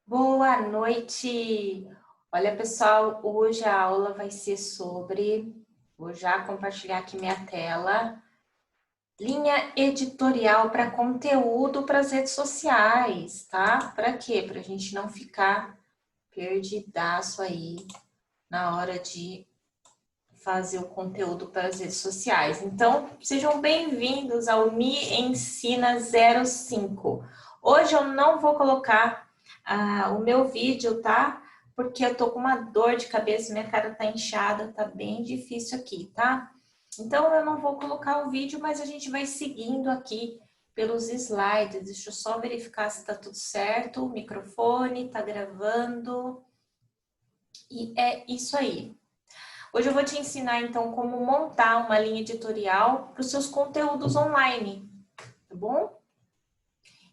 Boa noite! Olha, pessoal, hoje a aula vai ser sobre, vou já compartilhar aqui minha tela, linha editorial para conteúdo para as redes sociais, tá? Para quê? Para a gente não ficar perdidaço aí na hora de fazer o conteúdo para as redes sociais. Então, sejam bem-vindos ao Me Ensina 05. Hoje eu não vou colocar o meu vídeo, tá? Porque eu tô com uma dor de cabeça, minha cara tá inchada, tá bem difícil aqui, tá? Então eu não vou colocar o vídeo, mas a gente vai seguindo aqui pelos slides. Deixa eu só verificar se tá tudo certo. O microfone tá gravando. E é isso aí. Hoje eu vou te ensinar, então, como montar uma linha editorial para os seus conteúdos online, tá bom?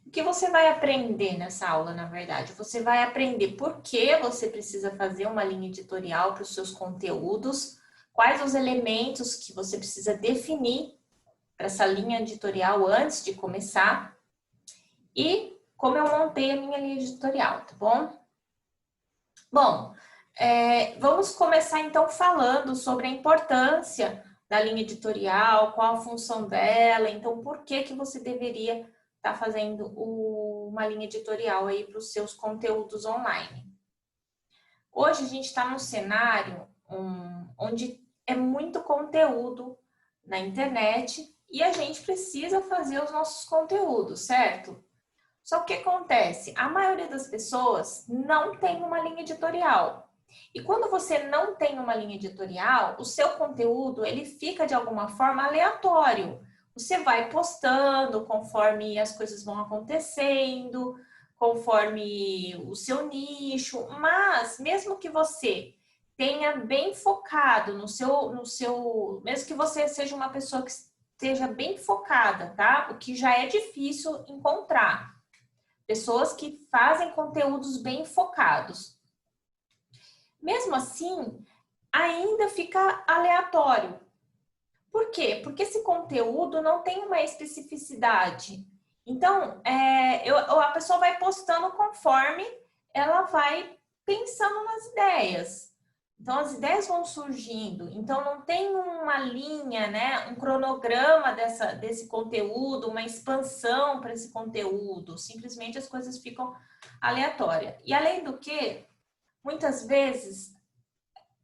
O que você vai aprender nessa aula, na verdade? Você vai aprender por que você precisa fazer uma linha editorial para os seus conteúdos, quais os elementos que você precisa definir para essa linha editorial antes de começar e como eu montei a minha linha editorial, tá bom? Bom, vamos começar então falando sobre a importância da linha editorial, qual a função dela, então por que que você deveria estar fazendo uma linha editorial aí para os seus conteúdos online. Hoje a gente está num cenário onde é muito conteúdo na internet e a gente precisa fazer os nossos conteúdos, certo? Só que o que acontece? A maioria das pessoas não tem uma linha editorial. E quando você não tem uma linha editorial, o seu conteúdo ele fica de alguma forma aleatório. Você vai postando conforme as coisas vão acontecendo, conforme o seu nicho, mas mesmo que você tenha bem focado mesmo que você seja uma pessoa que esteja bem focada, tá? O que já é difícil encontrar. Pessoas que fazem conteúdos bem focados. Mesmo assim, ainda fica aleatório. Por quê? Porque esse conteúdo não tem uma especificidade. Então, a pessoa vai postando conforme ela vai pensando nas ideias. Então, as ideias vão surgindo. Então, não tem uma linha, né? Um cronograma desse conteúdo, uma expansão para esse conteúdo. Simplesmente as coisas ficam aleatórias. E, além do que, muitas vezes,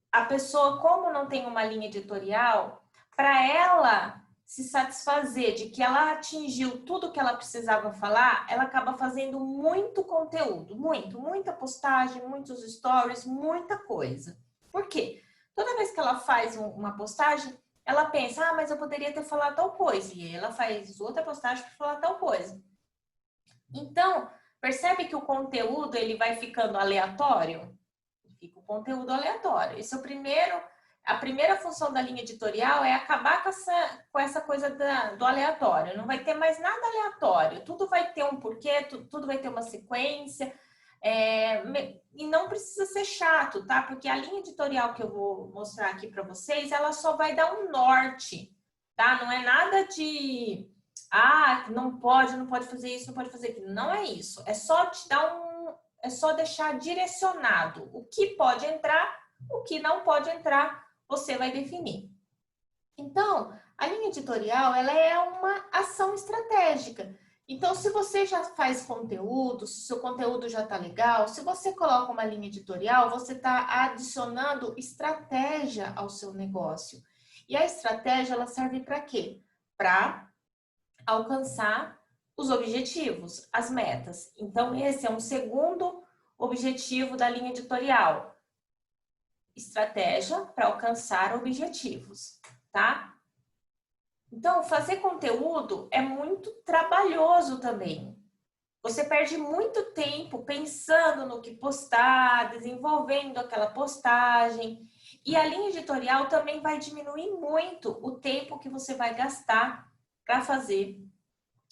a pessoa, como não tem uma linha editorial, para ela se satisfazer de que ela atingiu tudo que ela precisava falar, ela acaba fazendo muito conteúdo, muita postagem, muitos stories, muita coisa. Por quê? Toda vez que ela faz uma postagem, ela pensa, mas eu poderia ter falado tal coisa. E aí ela faz outra postagem para falar tal coisa. Então, percebe que o conteúdo ele vai ficando aleatório? Fica o conteúdo aleatório. Esse é a primeira função da linha editorial é acabar com essa coisa do aleatório. Não vai ter mais nada aleatório. Tudo vai ter um porquê, tudo vai ter uma sequência. E não precisa ser chato, tá? Porque a linha editorial que eu vou mostrar aqui para vocês, ela só vai dar um norte, tá? Não é nada de não pode fazer isso, não pode fazer aquilo. Não é isso. É só te dar é só deixar direcionado o que pode entrar, o que não pode entrar, você vai definir. Então, a linha editorial, ela é uma ação estratégica. Então, se você já faz conteúdo, se o seu conteúdo já está legal, se você coloca uma linha editorial, você está adicionando estratégia ao seu negócio. E a estratégia, ela serve para quê? Para alcançar os objetivos, as metas. Então, esse é um segundo objetivo da linha editorial. Estratégia para alcançar objetivos, tá? Então, fazer conteúdo é muito trabalhoso também. Você perde muito tempo pensando no que postar, desenvolvendo aquela postagem. E a linha editorial também vai diminuir muito o tempo que você vai gastar para fazer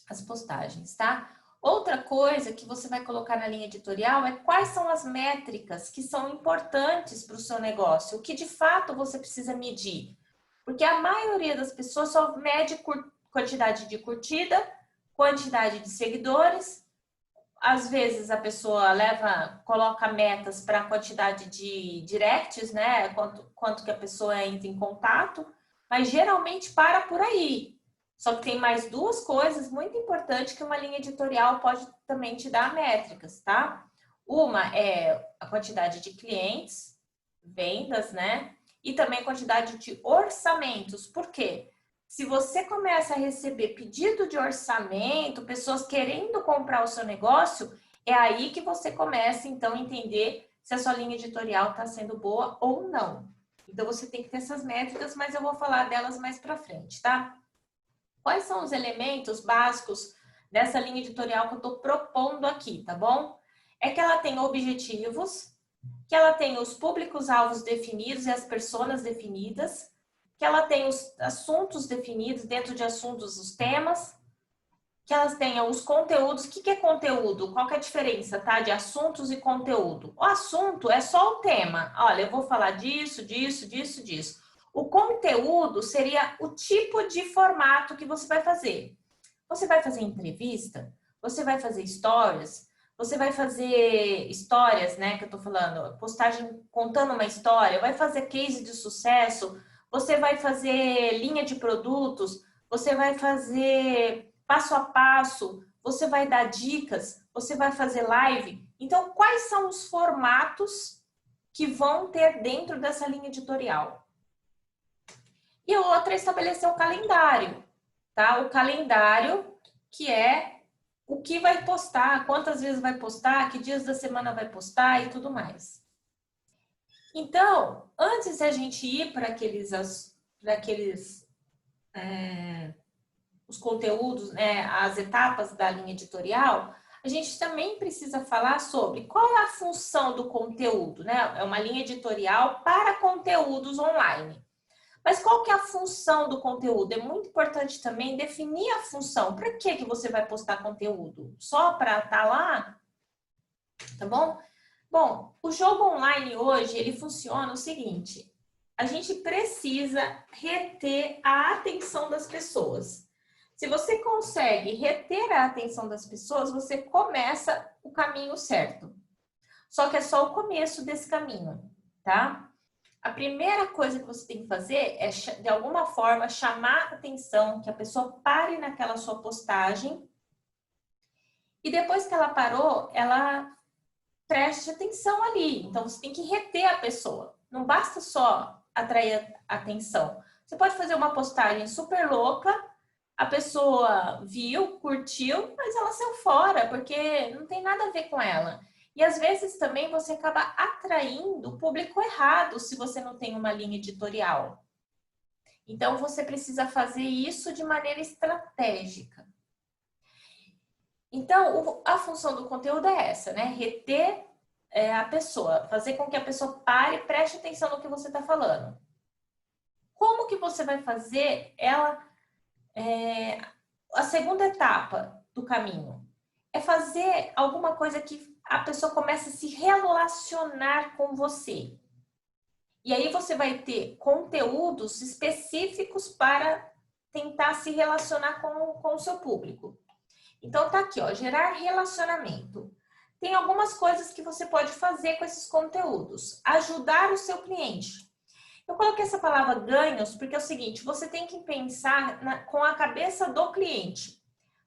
as postagens, tá? Outra coisa que você vai colocar na linha editorial é quais são as métricas que são importantes para o seu negócio, o que de fato você precisa medir. Porque a maioria das pessoas só mede quantidade de curtida, quantidade de seguidores, às vezes a pessoa coloca metas para a quantidade de directs, né? Quanto que a pessoa entra em contato, mas geralmente para por aí. Só que tem mais duas coisas muito importantes que uma linha editorial pode também te dar métricas, tá? Uma é a quantidade de clientes, vendas, né? E também a quantidade de orçamentos. Por quê? Se você começa a receber pedido de orçamento, pessoas querendo comprar o seu negócio, é aí que você começa, então, a entender se a sua linha editorial está sendo boa ou não. Então, você tem que ter essas métricas, mas eu vou falar delas mais para frente, tá? Quais são os elementos básicos dessa linha editorial que eu estou propondo aqui, tá bom? É que ela tem objetivos, que ela tem os públicos-alvos definidos e as personas definidas, que ela tem os assuntos definidos, dentro de assuntos os temas, que elas tenham os conteúdos. O que é conteúdo? Qual que é a diferença, tá? De assuntos e conteúdo. O assunto é só o tema. Olha, eu vou falar disso, disso, disso, disso. O conteúdo seria o tipo de formato que você vai fazer. Você vai fazer entrevista? Você vai fazer stories? Você vai fazer histórias, né? Que eu tô falando, postagem contando uma história, vai fazer case de sucesso, você vai fazer linha de produtos, você vai fazer passo a passo, você vai dar dicas, você vai fazer live. Então, quais são os formatos que vão ter dentro dessa linha editorial? E a outra é estabelecer o calendário, tá? O calendário que é o que vai postar, quantas vezes vai postar, que dias da semana vai postar e tudo mais. Então, antes da gente ir para os conteúdos, né, as etapas da linha editorial, a gente também precisa falar sobre qual é a função do conteúdo, né? É uma linha editorial para conteúdos online. Mas qual que é a função do conteúdo? É muito importante também definir a função. Para que você vai postar conteúdo? Só para estar lá? Tá bom? Bom, o jogo online hoje, ele funciona o seguinte. A gente precisa reter a atenção das pessoas. Se você consegue reter a atenção das pessoas, você começa o caminho certo. Só que é só o começo desse caminho, tá? A primeira coisa que você tem que fazer é, de alguma forma, chamar a atenção, que a pessoa pare naquela sua postagem. E depois que ela parou, ela preste atenção ali. Então, você tem que reter a pessoa. Não basta só atrair a atenção. Você pode fazer uma postagem super louca, a pessoa viu, curtiu, mas ela saiu fora, porque não tem nada a ver com ela. E às vezes também você acaba atraindo o público errado se você não tem uma linha editorial. Então você precisa fazer isso de maneira estratégica. Então a função do conteúdo é essa, né? Reter a pessoa, fazer com que a pessoa pare e preste atenção no que você está falando. Como que você vai fazer a segunda etapa do caminho? É fazer alguma coisa que a pessoa comece a se relacionar com você. E aí você vai ter conteúdos específicos para tentar se relacionar com o seu público. Então tá aqui, ó, gerar relacionamento. Tem algumas coisas que você pode fazer com esses conteúdos. Ajudar o seu cliente. Eu coloquei essa palavra ganhos porque é o seguinte, você tem que pensar com a cabeça do cliente.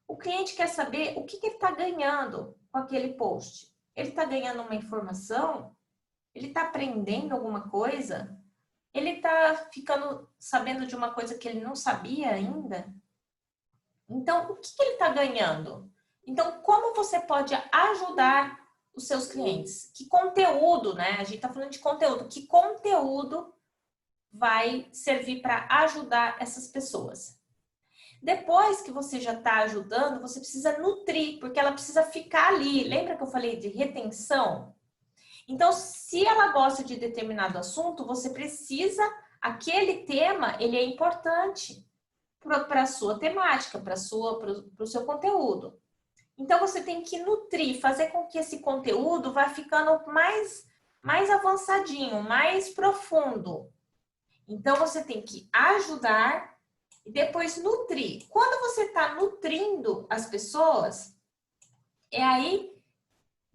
O cliente quer saber o que ele está ganhando com aquele post. Ele está ganhando uma informação? Ele está aprendendo alguma coisa? Ele está ficando sabendo de uma coisa que ele não sabia ainda? Então, o que ele está ganhando? Então, como você pode ajudar os seus clientes? Que conteúdo, né? A gente está falando de conteúdo. Que conteúdo vai servir para ajudar essas pessoas? Depois que você já está ajudando, você precisa nutrir, porque ela precisa ficar ali. Lembra que eu falei de retenção? Então, se ela gosta de determinado assunto, você precisa, aquele tema, ele é importante para a sua temática, para o seu conteúdo. Então, você tem que nutrir, fazer com que esse conteúdo vá ficando mais avançadinho, mais profundo. Então, você tem que ajudar e depois nutrir. Quando você está nutrindo as pessoas, é aí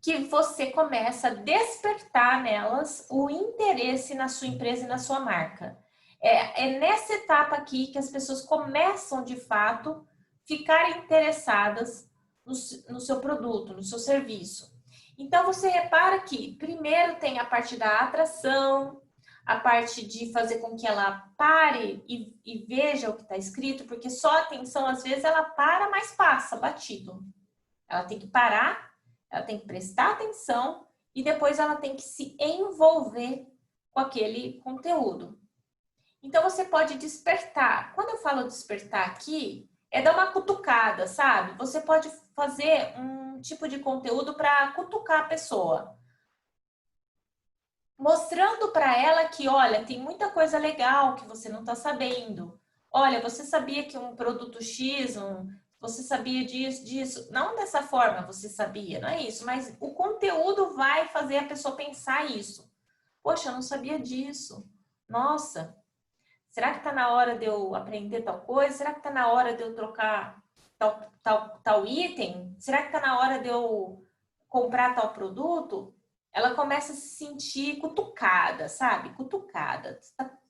que você começa a despertar nelas o interesse na sua empresa e na sua marca. É nessa etapa aqui que as pessoas começam, de fato, ficarem interessadas no seu produto, no seu serviço. Então, você repara que primeiro tem a parte da atração, a parte de fazer com que ela pare e veja o que está escrito, porque só a atenção, às vezes, ela para, mas passa batido. Ela tem que parar, ela tem que prestar atenção e depois ela tem que se envolver com aquele conteúdo. Então, você pode despertar. Quando eu falo despertar aqui, é dar uma cutucada, sabe? Você pode fazer um tipo de conteúdo para cutucar a pessoa. Mostrando para ela que, olha, tem muita coisa legal que você não está sabendo. Olha, você sabia que um produto X, você sabia disso. Não dessa forma você sabia, não é isso. Mas o conteúdo vai fazer a pessoa pensar isso. Poxa, eu não sabia disso. Nossa, será que está na hora de eu aprender tal coisa? Será que está na hora de eu trocar tal item? Será que está na hora de eu comprar tal produto? Ela começa a se sentir cutucada, sabe? Cutucada.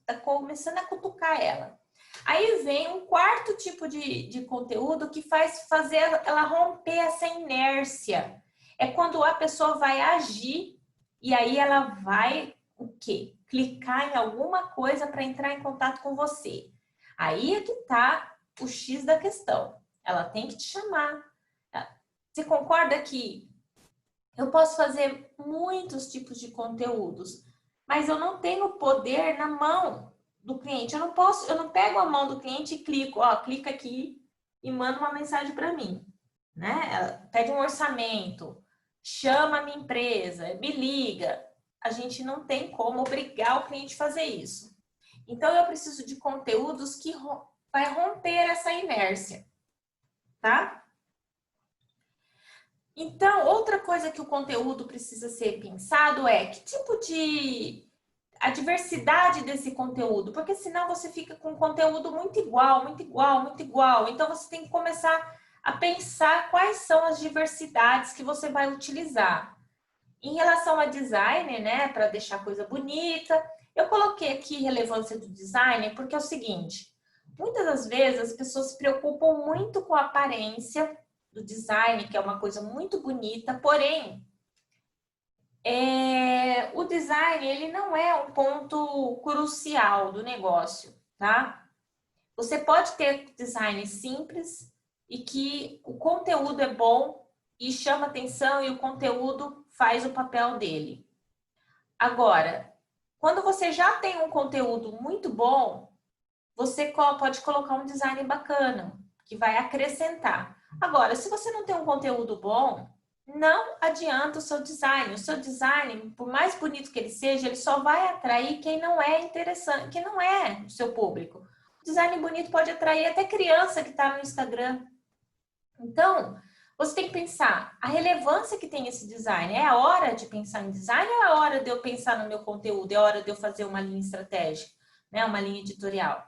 Tá começando a cutucar ela. Aí vem um quarto tipo de conteúdo que faz fazer ela romper essa inércia. É quando a pessoa vai agir e aí ela vai o quê? Clicar em alguma coisa para entrar em contato com você. Aí é que tá o X da questão. Ela tem que te chamar. Você concorda que eu posso fazer muitos tipos de conteúdos, mas eu não tenho poder na mão do cliente. Eu não pego a mão do cliente e clico, ó, clica aqui e manda uma mensagem para mim, né? Ela pede um orçamento, chama a minha empresa, me liga. A gente não tem como obrigar o cliente a fazer isso. Então eu preciso de conteúdos que vai romper essa inércia, tá? Então, outra coisa que o conteúdo precisa ser pensado é que tipo de a diversidade desse conteúdo, porque senão você fica com conteúdo muito igual, muito igual, muito igual. Então você tem que começar a pensar quais são as diversidades que você vai utilizar. Em relação a design, né, para deixar a coisa bonita, eu coloquei aqui relevância do design porque é o seguinte, muitas das vezes as pessoas se preocupam muito com a aparência do design, que é uma coisa muito bonita, porém, o design ele não é um ponto crucial do negócio, tá? Você pode ter design simples e que o conteúdo é bom e chama atenção e o conteúdo faz o papel dele. Agora, quando você já tem um conteúdo muito bom, você pode colocar um design bacana, que vai acrescentar. Agora, se você não tem um conteúdo bom, não adianta o seu design. O seu design, por mais bonito que ele seja, ele só vai atrair quem não é interessante, quem não é o seu público. O design bonito pode atrair até criança que está no Instagram. Então, você tem que pensar, a relevância que tem esse design, é a hora de pensar em design ou é a hora de eu pensar no meu conteúdo? É a hora de eu fazer uma linha estratégica, né? Uma linha editorial?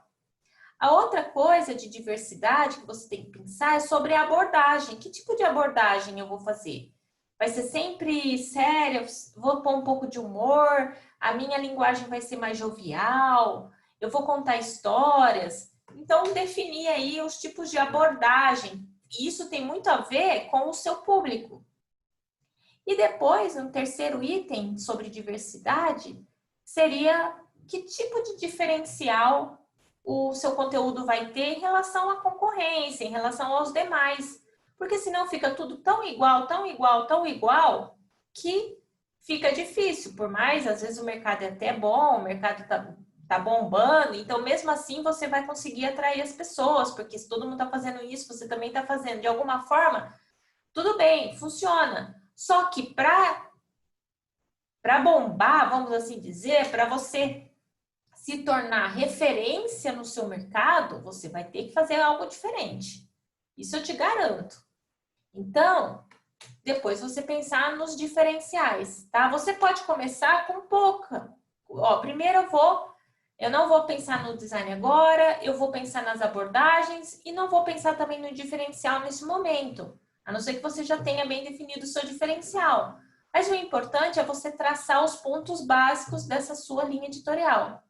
A outra coisa de diversidade que você tem que pensar é sobre a abordagem. Que tipo de abordagem eu vou fazer? Vai ser sempre séria? Vou pôr um pouco de humor? A minha linguagem vai ser mais jovial? Eu vou contar histórias? Então, definir aí os tipos de abordagem. Isso tem muito a ver com o seu público. E depois, um terceiro item sobre diversidade seria que tipo de diferencial o seu conteúdo vai ter em relação à concorrência, em relação aos demais. Porque senão fica tudo tão igual, tão igual, tão igual, que fica difícil. Por mais, às vezes o mercado é até bom, o mercado tá bombando, então mesmo assim você vai conseguir atrair as pessoas, porque se todo mundo está fazendo isso, você também está fazendo. De alguma forma, tudo bem, funciona. Só que para bombar, vamos assim dizer, para você se tornar referência no seu mercado, você vai ter que fazer algo diferente. Isso eu te garanto. Então, depois você pensar nos diferenciais, tá? Você pode começar com pouca. Ó, primeiro eu não vou pensar no design agora, eu vou pensar nas abordagens e não vou pensar também no diferencial nesse momento. A não ser que você já tenha bem definido o seu diferencial. Mas o importante é você traçar os pontos básicos dessa sua linha editorial.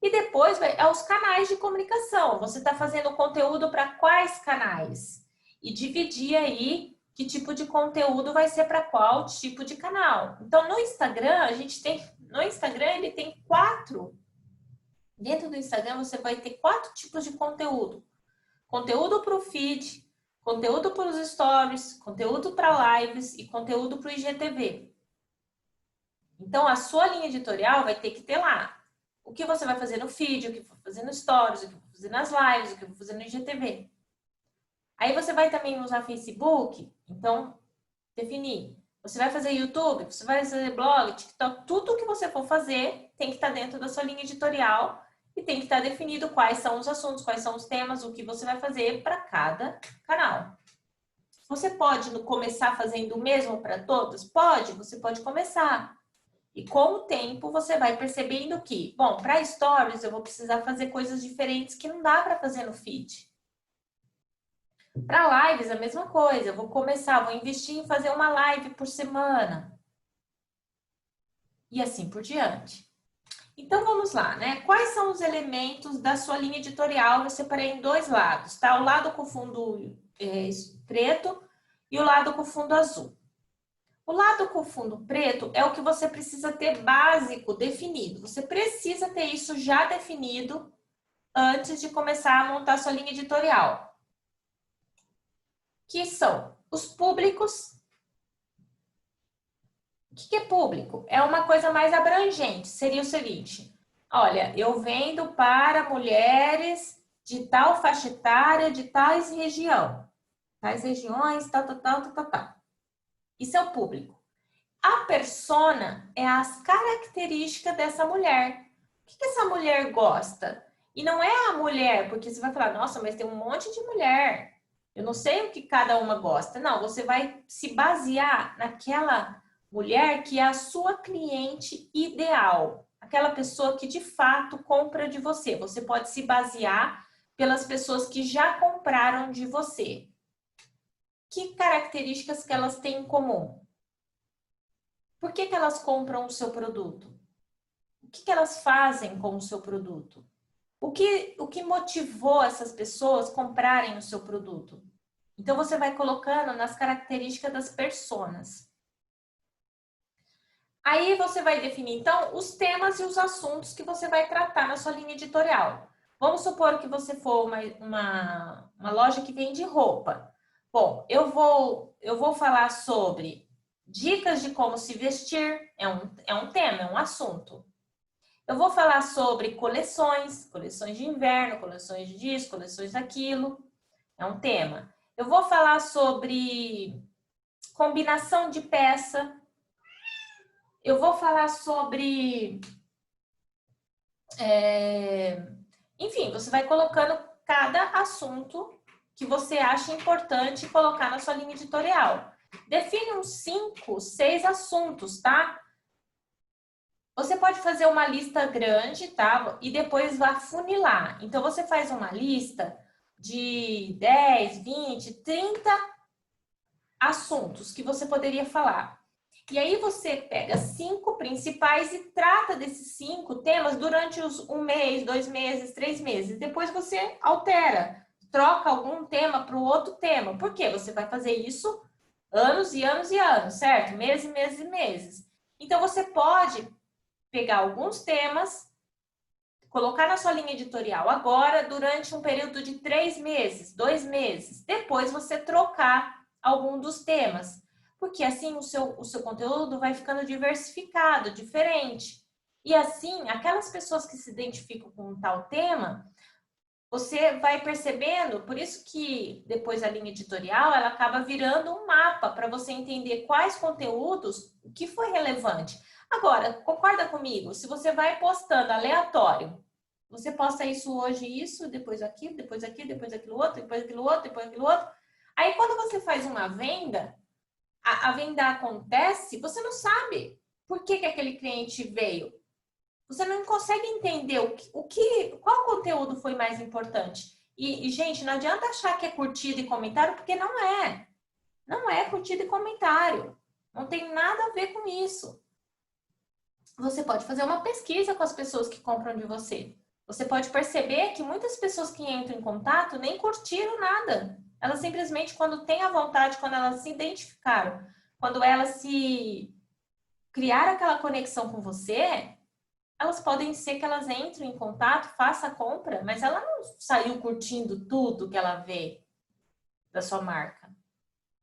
E depois é os canais de comunicação. Você está fazendo conteúdo para quais canais? E dividir aí que tipo de conteúdo vai ser para qual tipo de canal. Então, no Instagram, no Instagram ele tem 4. Dentro do Instagram, você vai ter 4 tipos de conteúdo. Conteúdo para o feed, conteúdo para os stories, conteúdo para lives e conteúdo para o IGTV. Então, a sua linha editorial vai ter que ter lá o que você vai fazer no feed, o que vai fazer no stories, o que vai fazer nas lives, o que vai fazer no IGTV. Aí você vai também usar Facebook, então, definir. Você vai fazer YouTube, você vai fazer blog, TikTok, tudo que você for fazer tem que estar dentro da sua linha editorial e tem que estar definido quais são os assuntos, quais são os temas, o que você vai fazer para cada canal. Você pode começar fazendo o mesmo para todos? Pode, você pode começar. E com o tempo você vai percebendo que, bom, para stories eu vou precisar fazer coisas diferentes que não dá para fazer no feed. Para lives a mesma coisa, eu vou investir em fazer uma live por semana. E assim por diante. Então vamos lá, né? Quais são os elementos da sua linha editorial? Eu separei em 2 lados, tá? O lado com fundo preto e o lado com fundo azul. O lado com fundo preto é o que você precisa ter básico definido. Você precisa ter isso já definido antes de começar a montar sua linha editorial. Que são os públicos. O que é público? É uma coisa mais abrangente. Seria o seguinte: olha, eu vendo para mulheres de tal faixa etária, de tais regiões, tal. Isso é o público. A persona é as características dessa mulher. O que essa mulher gosta? E não é a mulher, porque você vai falar, nossa, mas tem um monte de mulher. Eu não sei o que cada uma gosta. Não, você vai se basear naquela mulher que é a sua cliente ideal. Aquela pessoa que de fato compra de você. Você pode se basear pelas pessoas que já compraram de você. Que características que elas têm em comum? Por que elas compram o seu produto? O que elas fazem com o seu produto? O que motivou essas pessoas a comprarem o seu produto? Então, você vai colocando nas características das personas. Aí, você vai definir, então, os temas e os assuntos que você vai tratar na sua linha editorial. Vamos supor que você for uma loja que vende roupa. Bom, eu vou falar sobre dicas de como se vestir, é um tema, é um assunto. Eu vou falar sobre coleções de inverno, coleções disso, coleções daquilo, é um tema. Eu vou falar sobre combinação de peça. Eu vou falar sobre... Enfim, você vai colocando cada assunto que você acha importante colocar na sua linha editorial. Define uns 5, 6 assuntos, tá? Você pode fazer uma lista grande, tá? E depois vai funilar. Então, você faz uma lista de 10, 20, 30 assuntos que você poderia falar. E aí, você pega 5 principais e trata desses 5 temas durante um mês, 2 meses, 3 meses. Depois, você altera, troca algum tema para o outro tema. Por quê? Você vai fazer isso anos e anos e anos, certo? Meses, meses e meses. Então, você pode pegar alguns temas, colocar na sua linha editorial agora durante um período de 3 meses, 2 meses. Depois você trocar algum dos temas, porque assim o seu conteúdo vai ficando diversificado, diferente. E assim, aquelas pessoas que se identificam com um tal tema, você vai percebendo, por isso que depois a linha editorial, ela acaba virando um mapa para você entender quais conteúdos, o que foi relevante. Agora, concorda comigo? Se você vai postando aleatório, você posta isso hoje, isso, depois aquilo, depois aquilo, depois aquilo outro, depois aquilo outro, depois aquilo outro. Aí, quando você faz uma venda, a venda acontece, você não sabe por que aquele cliente veio. Você não consegue entender qual conteúdo foi mais importante. E, gente, não adianta achar que é curtida e comentário, porque não é. Não é curtida e comentário. Não tem nada a ver com isso. Você pode fazer uma pesquisa com as pessoas que compram de você. Você pode perceber que muitas pessoas que entram em contato nem curtiram nada. Elas simplesmente, quando têm a vontade, quando elas se identificaram, quando elas se criaram aquela conexão com você, elas podem ser que elas entrem em contato, façam a compra, mas ela não saiu curtindo tudo que ela vê da sua marca.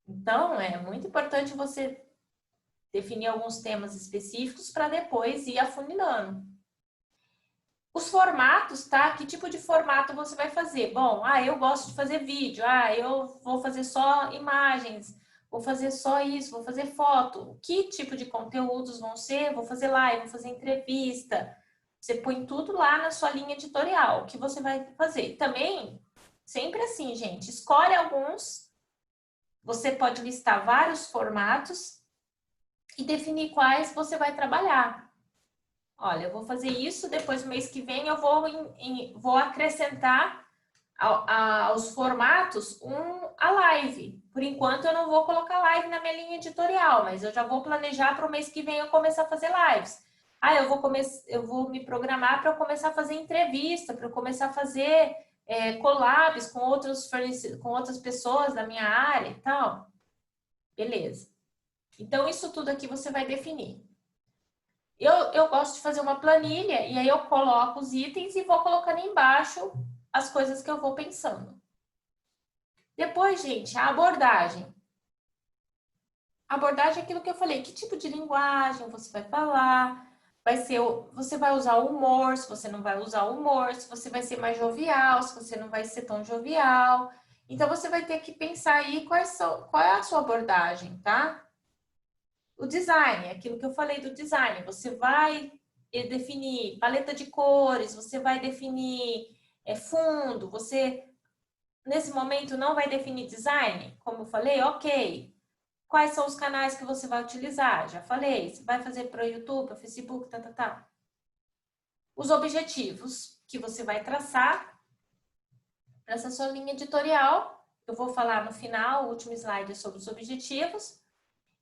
Então, é muito importante você definir alguns temas específicos para depois ir afunilando. Os formatos, tá? Que tipo de formato você vai fazer? Bom, eu gosto de fazer vídeo, eu vou fazer só imagens, vou fazer só isso, vou fazer foto. Que tipo de conteúdos vão ser? Vou fazer live, vou fazer entrevista. Você põe tudo lá na sua linha editorial, o que você vai fazer. Também, sempre assim, gente, escolhe alguns. Você pode listar vários formatos e definir quais você vai trabalhar. Olha, eu vou fazer isso, depois no mês que vem eu vou acrescentar aos formatos a live. Por enquanto eu não vou colocar live na minha linha editorial, mas eu já vou planejar para o mês que vem eu começar a fazer lives. Eu vou me programar para eu começar a fazer entrevista, para eu começar a fazer collabs com outras pessoas da minha área e tal. Beleza. Então, isso tudo aqui você vai definir. Eu gosto de fazer uma planilha e aí eu coloco os itens e vou colocando embaixo as coisas que eu vou pensando. Depois, gente, a abordagem. A abordagem é aquilo que eu falei. Que tipo de linguagem você vai falar? Você vai usar o humor, se você não vai usar o humor, se você vai ser mais jovial, se você não vai ser tão jovial. Então, você vai ter que pensar aí qual é a sua abordagem, tá? O design, aquilo que eu falei do design, você vai definir paleta de cores, você vai definir fundo, você nesse momento não vai definir design, como eu falei, ok. Quais são os canais que você vai utilizar? Já falei, você vai fazer para o YouTube, para o Facebook, tá. Os objetivos que você vai traçar para essa sua linha editorial, eu vou falar no final, o último slide é sobre os objetivos.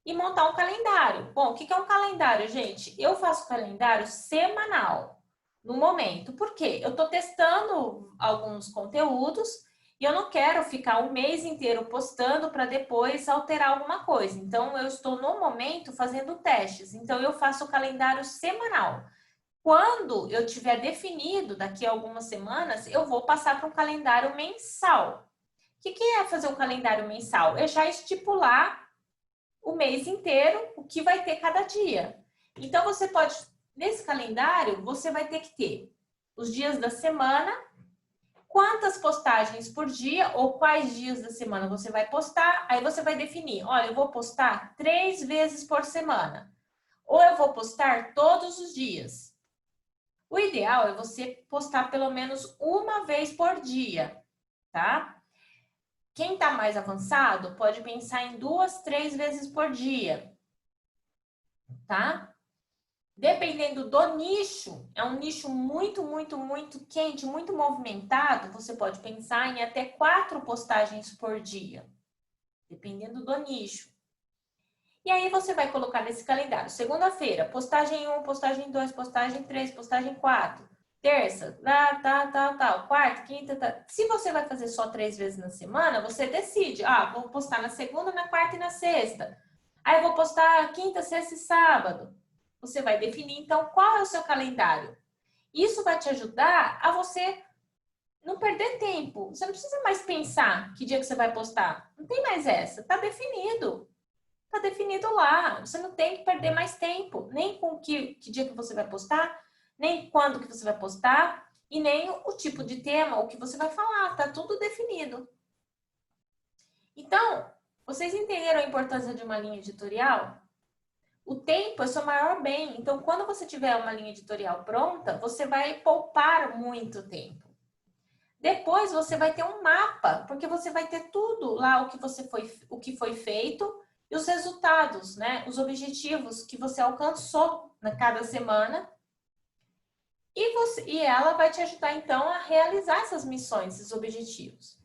E montar um calendário. Bom, o que é um calendário, gente? Eu faço calendário semanal, no momento. Por quê? Eu estou testando alguns conteúdos e eu não quero ficar um mês inteiro postando para depois alterar alguma coisa. Então, eu estou, no momento, fazendo testes. Então, eu faço o calendário semanal. Quando eu tiver definido, daqui a algumas semanas, eu vou passar para um calendário mensal. O que é fazer um calendário mensal? É já estipular o mês inteiro, o que vai ter cada dia. Então, você pode, nesse calendário, você vai ter que ter os dias da semana, quantas postagens por dia ou quais dias da semana você vai postar. Aí você vai definir, olha, eu vou postar 3 vezes por semana. Ou eu vou postar todos os dias. O ideal é você postar pelo menos uma vez por dia, tá? Quem está mais avançado pode pensar em 2, 3 vezes por dia, tá? Dependendo do nicho, é um nicho muito, muito, muito quente, muito movimentado, você pode pensar em até 4 postagens por dia, dependendo do nicho. E aí você vai colocar nesse calendário, segunda-feira, postagem 1, postagem 2, postagem 3, postagem 4. Terça, tal. Quarta, quinta, tal. Se você vai fazer só 3 vezes na semana, você decide. Vou postar na segunda, na quarta e na sexta. Aí eu vou postar quinta, sexta e sábado. Você vai definir, então, qual é o seu calendário. Isso vai te ajudar a você não perder tempo. Você não precisa mais pensar que dia que você vai postar. Não tem mais essa. Tá definido. Tá definido lá. Você não tem que perder mais tempo. Nem com que dia que você vai postar, nem quando que você vai postar, e nem o tipo de tema, o que você vai falar. Tá tudo definido. Então, vocês entenderam a importância de uma linha editorial? O tempo é seu maior bem. Então, quando você tiver uma linha editorial pronta, você vai poupar muito tempo. Depois, você vai ter um mapa, porque você vai ter tudo lá o que foi feito e os resultados, né? Os objetivos que você alcançou na cada semana. E ela vai te ajudar, então, a realizar essas missões, esses objetivos.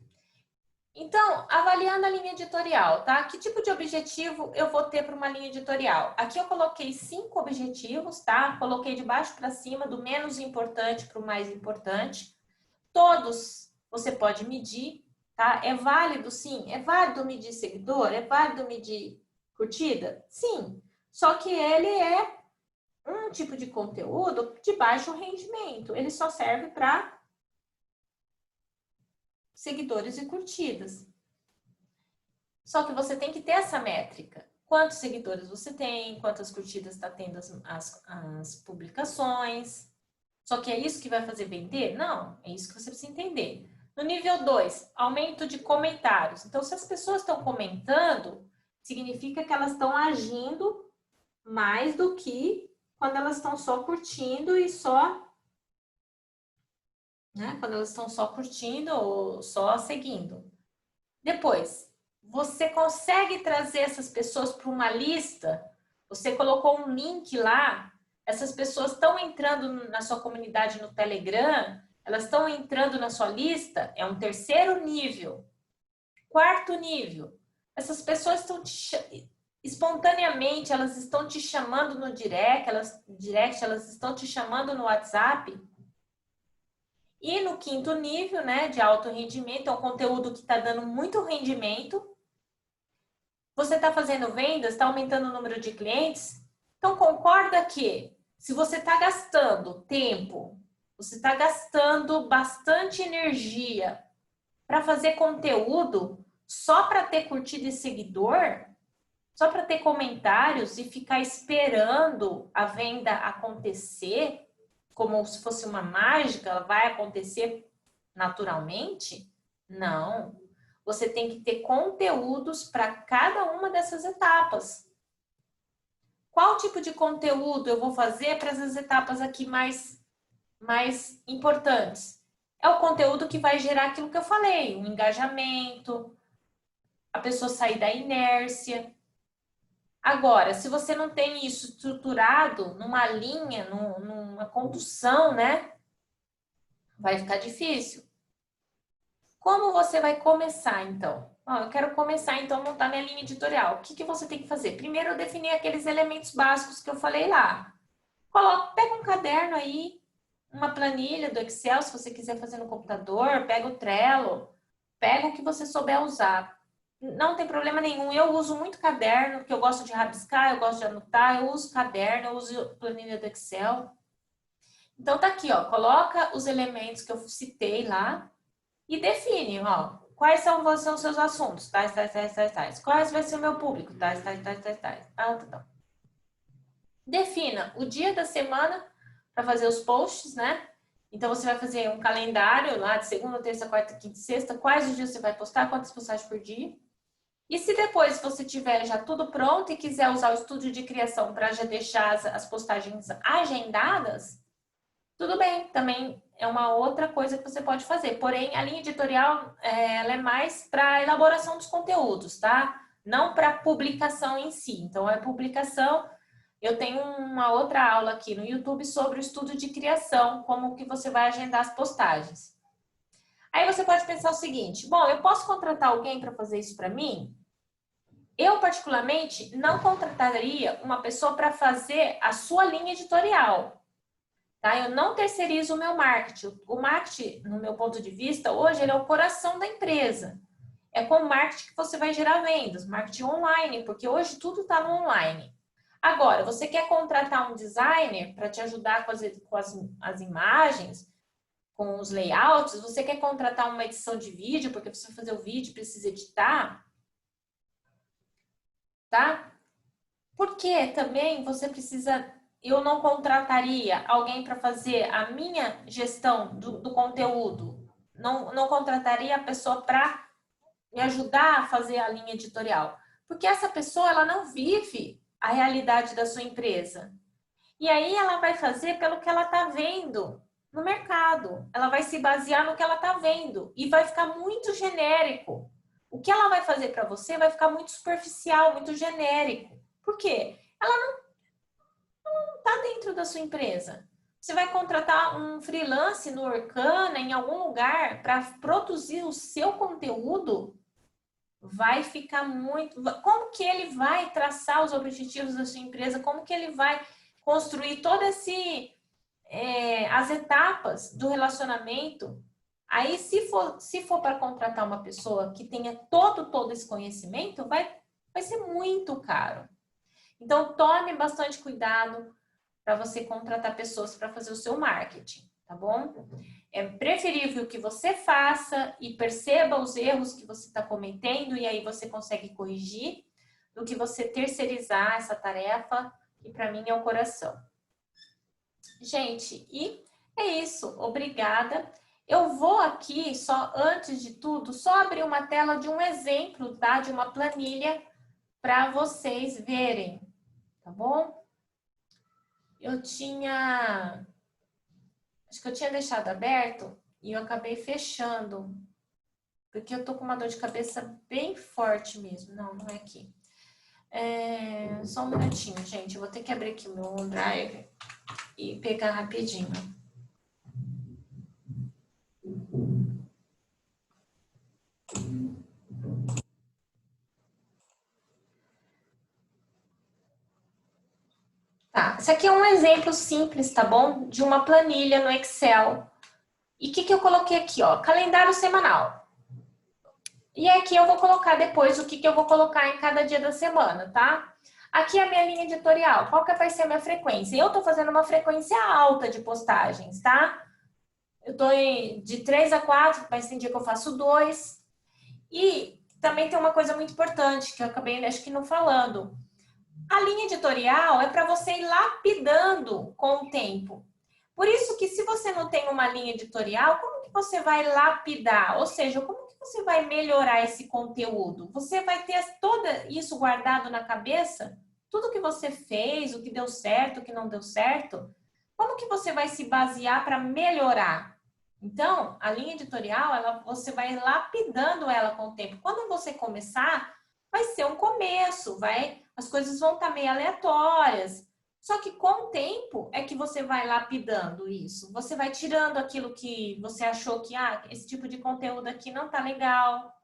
Então, avaliando a linha editorial, tá? Que tipo de objetivo eu vou ter para uma linha editorial? Aqui eu coloquei 5 objetivos, tá? Coloquei de baixo para cima, do menos importante para o mais importante. Todos você pode medir, tá? É válido, sim. É válido medir seguidor? É válido medir curtida? Sim. Só que ele é um tipo de conteúdo de baixo rendimento. Ele só serve para seguidores e curtidas. Só que você tem que ter essa métrica. Quantos seguidores você tem, quantas curtidas está tendo as publicações. Só que é isso que vai fazer vender? Não, é isso que você precisa entender. No nível 2, aumento de comentários. Então, se as pessoas estão comentando, significa que elas estão agindo mais do que quando elas estão só curtindo e só... né? Quando elas estão só curtindo ou só seguindo. Depois, você consegue trazer essas pessoas para uma lista? Você colocou um link lá, essas pessoas estão entrando na sua comunidade no Telegram, elas estão entrando na sua lista, é um terceiro nível. Quarto nível, essas pessoas estão espontaneamente, elas estão te chamando no direct, elas estão te chamando no WhatsApp. E no quinto nível, né, de alto rendimento, é um conteúdo que está dando muito rendimento. Você está fazendo vendas, está aumentando o número de clientes. Então, concorda que se você está gastando tempo, você está gastando bastante energia para fazer conteúdo só para ter curtida e seguidor, só para ter comentários e ficar esperando a venda acontecer, como se fosse uma mágica, ela vai acontecer naturalmente? Não. Você tem que ter conteúdos para cada uma dessas etapas. Qual tipo de conteúdo eu vou fazer para essas etapas aqui mais importantes? É o conteúdo que vai gerar aquilo que eu falei, um engajamento, a pessoa sair da inércia. Agora, se você não tem isso estruturado numa linha, numa condução, né? Vai ficar difícil. Como você vai começar, então? Eu quero começar, então, a montar minha linha editorial. O que você tem que fazer? Primeiro, eu definir aqueles elementos básicos que eu falei lá. Pega um caderno aí, uma planilha do Excel, se você quiser fazer no computador, pega o Trello, pega o que você souber usar. Não tem problema nenhum. Eu uso muito caderno, porque eu gosto de rabiscar, eu gosto de anotar, eu uso caderno, eu uso planilha do Excel. Então, tá aqui, ó, coloca os elementos que eu citei lá e define, ó, quais são os seus assuntos, tais. Quais vai ser o meu público, tais. Defina o dia da semana para fazer os posts, né? Então, você vai fazer um calendário lá de segunda, terça, quarta, quinta e sexta. Quais os dias você vai postar, quantas postagens por dia. E se depois você tiver já tudo pronto e quiser usar o estúdio de criação para já deixar as postagens agendadas, tudo bem, também é uma outra coisa que você pode fazer. Porém, a linha editorial ela é mais para a elaboração dos conteúdos, tá? Não para publicação em si. Então, a publicação... Eu tenho uma outra aula aqui no YouTube sobre o estudo de criação, como que você vai agendar as postagens. Aí você pode pensar o seguinte, bom, eu posso contratar alguém para fazer isso para mim? Eu, particularmente, não contrataria uma pessoa para fazer a sua linha editorial. Tá? Eu não terceirizo o meu marketing. O marketing, no meu ponto de vista, hoje ele é o coração da empresa. É com o marketing que você vai gerar vendas, marketing online, porque hoje tudo está no online. Agora, você quer contratar um designer para te ajudar com as imagens, com os layouts? Você quer contratar uma edição de vídeo, porque você vai fazer o vídeo, precisa editar? Tá? Porque também você precisa... Eu não contrataria alguém para fazer a minha gestão do conteúdo. Não contrataria a pessoa para me ajudar a fazer a linha editorial. Porque essa pessoa, ela não vive a realidade da sua empresa. E aí ela vai fazer pelo que ela está vendo no mercado. Ela vai se basear no que ela está vendo. E vai ficar muito genérico. O que ela vai fazer para você vai ficar muito superficial, muito genérico. Por quê? Ela não está dentro da sua empresa. Você vai contratar um freelance no Orkana, em algum lugar, para produzir o seu conteúdo? vai ficar muito... Como que ele vai traçar os objetivos da sua empresa? Como que ele vai construir todo esse... as etapas do relacionamento? Aí, se for para contratar uma pessoa que tenha todo esse conhecimento, vai ser muito caro. Então, tome bastante cuidado para você contratar pessoas para fazer o seu marketing, tá bom? É preferível que você faça e perceba os erros que você está cometendo e aí você consegue corrigir, do que você terceirizar essa tarefa, que para mim é o coração. Gente, e é isso. Obrigada. Eu vou aqui, só antes de tudo, só abrir uma tela de um exemplo, tá? De uma planilha para vocês verem, tá bom? Acho que eu tinha deixado aberto e eu acabei fechando, porque eu tô com uma dor de cabeça bem forte mesmo. Não, não é aqui. Só um minutinho, gente. Eu vou ter que abrir aqui o meu OneDrive e pegar rapidinho. Tá, esse aqui é um exemplo simples, tá bom? De uma planilha no Excel. E o que eu coloquei aqui, ó? Calendário semanal. E aqui eu vou colocar depois o que eu vou colocar em cada dia da semana, tá? Aqui é a minha linha editorial. Qual que vai ser a minha frequência? Eu tô fazendo uma frequência alta de postagens, tá? Eu tô de 3 a 4, mas tem dia que eu faço 2. E também tem uma coisa muito importante que eu acabei, acho que não falando. A linha editorial é para você ir lapidando com o tempo. Por isso que se você não tem uma linha editorial, como que você vai lapidar? Ou seja, como que você vai melhorar esse conteúdo? Você vai ter todo isso guardado na cabeça? Tudo que você fez, o que deu certo, o que não deu certo? Como que você vai se basear para melhorar? Então, a linha editorial, você vai lapidando ela com o tempo. Quando você começar, vai ser um começo, as coisas vão estar meio aleatórias. Só que com o tempo é que você vai lapidando isso. Você vai tirando aquilo que você achou que, esse tipo de conteúdo aqui não tá legal.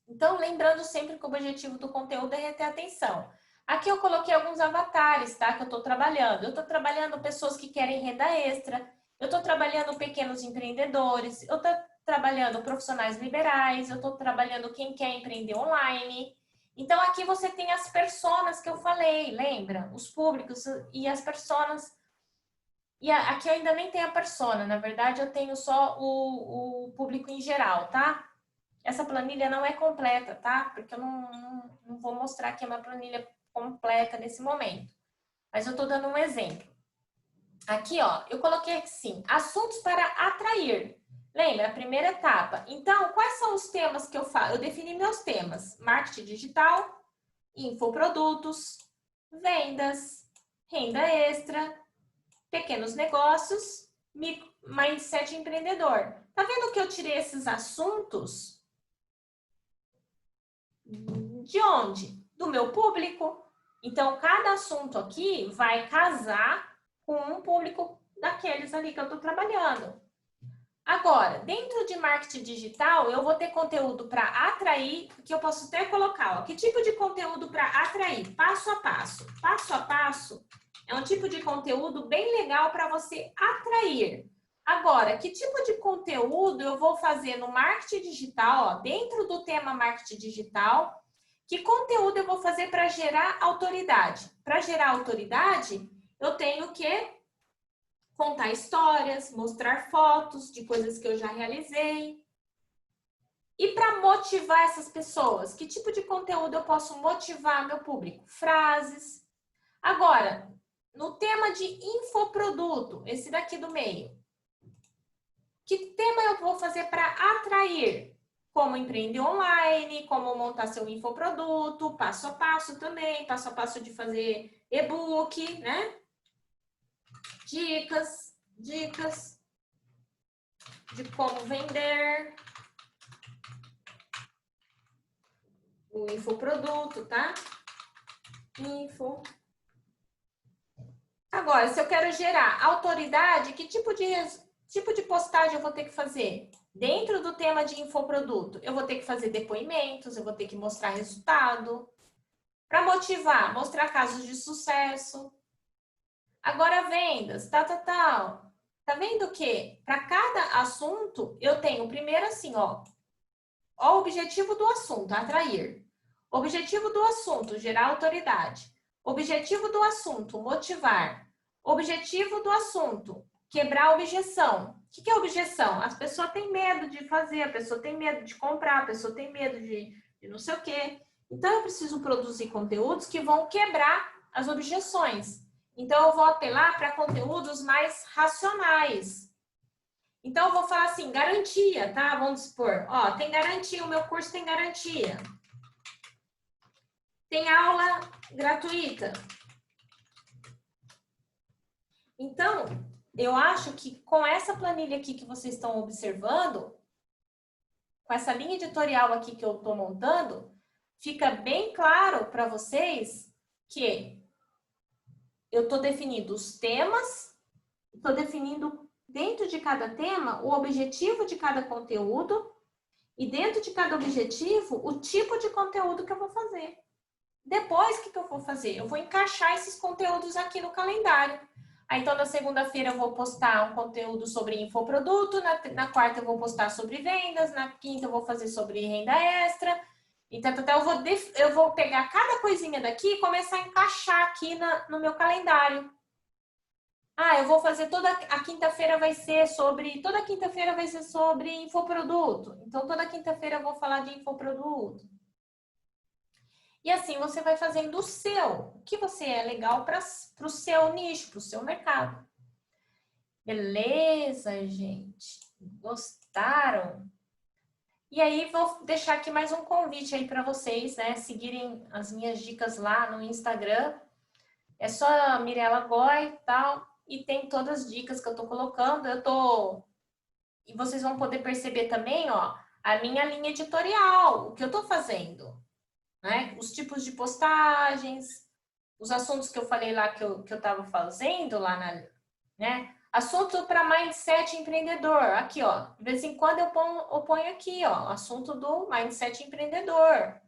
Então, lembrando sempre que o objetivo do conteúdo é reter a atenção. Aqui eu coloquei alguns avatares, tá? Que eu tô trabalhando. Eu tô trabalhando pessoas que querem renda extra. Eu tô trabalhando pequenos empreendedores. Eu tô trabalhando profissionais liberais. Eu tô trabalhando quem quer empreender online. Então, aqui você tem as personas que eu falei, lembra? Os públicos e as personas. E aqui eu ainda nem tenho a persona, na verdade eu tenho só o público em geral, tá? Essa planilha não é completa, tá? Porque eu não vou mostrar aqui uma planilha completa nesse momento. Mas eu tô dando um exemplo. Aqui, ó, eu coloquei assim, assuntos para atrair. Lembra, a primeira etapa. Então, quais são os temas que eu falo? Eu defini meus temas. Marketing digital, infoprodutos, vendas, renda extra, pequenos negócios, mindset empreendedor. Tá vendo que eu tirei esses assuntos? De onde? Do meu público. Então, cada assunto aqui vai casar com um público daqueles ali que eu tô trabalhando. Agora, dentro de marketing digital, eu vou ter conteúdo para atrair, que eu posso até colocar, ó, que tipo de conteúdo para atrair? Passo a passo. Passo a passo é um tipo de conteúdo bem legal para você atrair. Agora, que tipo de conteúdo eu vou fazer no marketing digital, ó, dentro do tema marketing digital? Que conteúdo eu vou fazer para gerar autoridade? Para gerar autoridade, eu tenho que contar histórias, mostrar fotos de coisas que eu já realizei. E para motivar essas pessoas, que tipo de conteúdo eu posso motivar meu público? Frases. Agora, no tema de infoproduto, esse daqui do meio, que tema eu vou fazer para atrair? Como empreender online, como montar seu infoproduto, passo a passo também, passo a passo de fazer e-book, né? Dicas de como vender o infoproduto, tá? Info. Agora, se eu quero gerar autoridade, que tipo de postagem eu vou ter que fazer? Dentro do tema de infoproduto, eu vou ter que fazer depoimentos, eu vou ter que mostrar resultado. Para motivar, mostrar casos de sucesso. Agora, vendas, tal. Tá vendo que para cada assunto, eu tenho primeiro assim, ó o objetivo do assunto, atrair. Objetivo do assunto, gerar autoridade. Objetivo do assunto, motivar. Objetivo do assunto, quebrar a objeção. O que é objeção? As pessoas têm medo de fazer, a pessoa tem medo de comprar, a pessoa tem medo de não sei o quê. Então, eu preciso produzir conteúdos que vão quebrar as objeções. Então, eu vou apelar para conteúdos mais racionais. Então, eu vou falar assim, garantia, tá? Vamos supor, ó, tem garantia, o meu curso tem garantia. Tem aula gratuita. Então, eu acho que com essa planilha aqui que vocês estão observando, com essa linha editorial aqui que eu estou montando, fica bem claro para vocês que eu estou definindo os temas, estou definindo dentro de cada tema o objetivo de cada conteúdo e dentro de cada objetivo o tipo de conteúdo que eu vou fazer. Depois, o que eu vou fazer? Eu vou encaixar esses conteúdos aqui no calendário. Aí, então, na segunda-feira eu vou postar um conteúdo sobre infoproduto, na quarta eu vou postar sobre vendas, na quinta eu vou fazer sobre renda extra. Então, eu vou pegar cada coisinha daqui e começar a encaixar aqui no meu calendário. Ah, eu vou fazer toda a quinta-feira vai ser sobre infoproduto. Então, toda quinta-feira eu vou falar de infoproduto. E assim você vai fazendo o seu, o que você é legal para o seu nicho, para o seu mercado. Beleza, gente? Gostaram? E aí, vou deixar aqui mais um convite aí para vocês, né? Seguirem as minhas dicas lá no Instagram. É só Mirella Goy e tal. E tem todas as dicas que eu tô colocando. E vocês vão poder perceber também, ó, a minha linha editorial, o que eu tô fazendo. Né? Os tipos de postagens, os assuntos que eu falei lá que eu estava fazendo lá né? Assunto para mindset empreendedor. Aqui, ó. De vez em quando eu ponho aqui, ó, assunto do mindset empreendedor.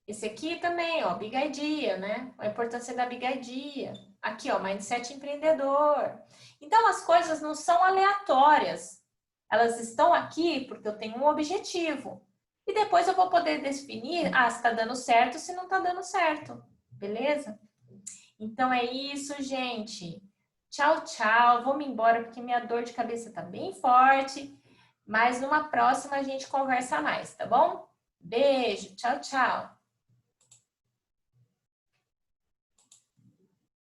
Esse aqui também, ó, Big Idea, né? A importância da Big Idea. Aqui, ó, mindset empreendedor. Então, as coisas não são aleatórias. Elas estão aqui porque eu tenho um objetivo. E depois eu vou poder definir, se tá dando certo, se não tá dando certo. Beleza? Então é isso, gente. Tchau, tchau. Vou me embora porque minha dor de cabeça tá bem forte. Mas numa próxima a gente conversa mais, tá bom? Beijo. Tchau, tchau.